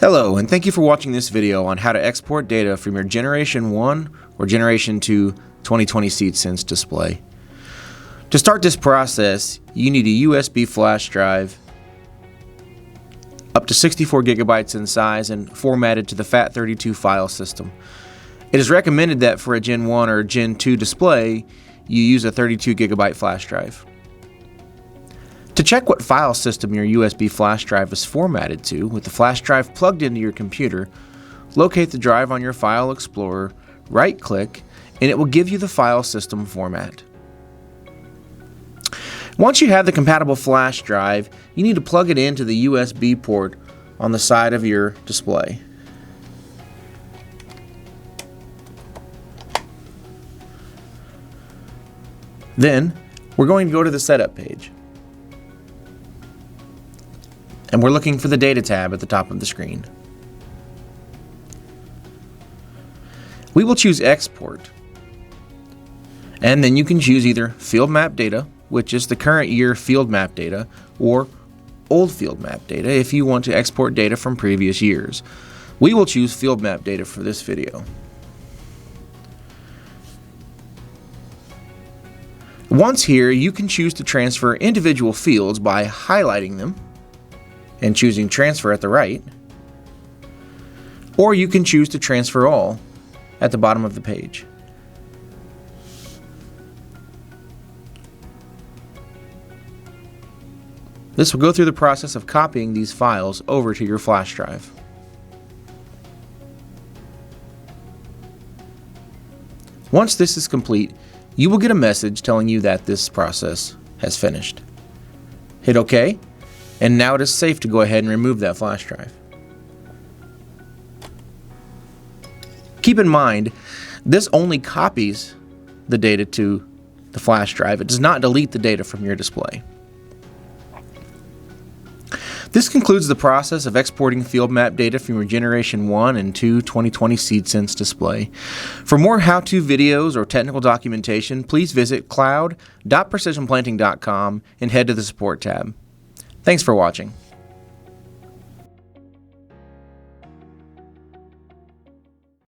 Hello, and thank you for watching this video on how to export data from your Generation 1 or Generation 2 2020 SeedSense display. To start this process, you need a USB flash drive up to 64 gigabytes in size and formatted to the FAT32 file system. It is recommended that for a Gen 1 or Gen 2 display, you use a 32 gigabyte flash drive. To check what file system your USB flash drive is formatted to, with the flash drive plugged into your computer, locate the drive on your File Explorer, right-click, and it will give you the file system format. Once you have the compatible flash drive, you need to plug it into the USB port on the side of your display. Then, we're going to go to the Setup page. And we're looking for the Data tab at the top of the screen. We will choose Export. And then you can choose either Field Map Data, which is the current year field map data, or old field map data if you want to export data from previous years. We will choose field map data for this video. Once here, you can choose to transfer individual fields by highlighting them and choosing Transfer at the right, or you can choose to transfer all at the bottom of the page. This will go through the process of copying these files over to your flash drive. Once this is complete, you will get a message telling you that this process has finished. Hit OK, and now it is safe to go ahead and remove that flash drive. Keep in mind, this only copies the data to the flash drive. It does not delete the data from your display. This concludes the process of exporting field map data from your Generation 1 and 2 2020 SeedSense display. For more how-to videos or technical documentation, please visit cloud.precisionplanting.com and head to the Support tab. Thanks for watching.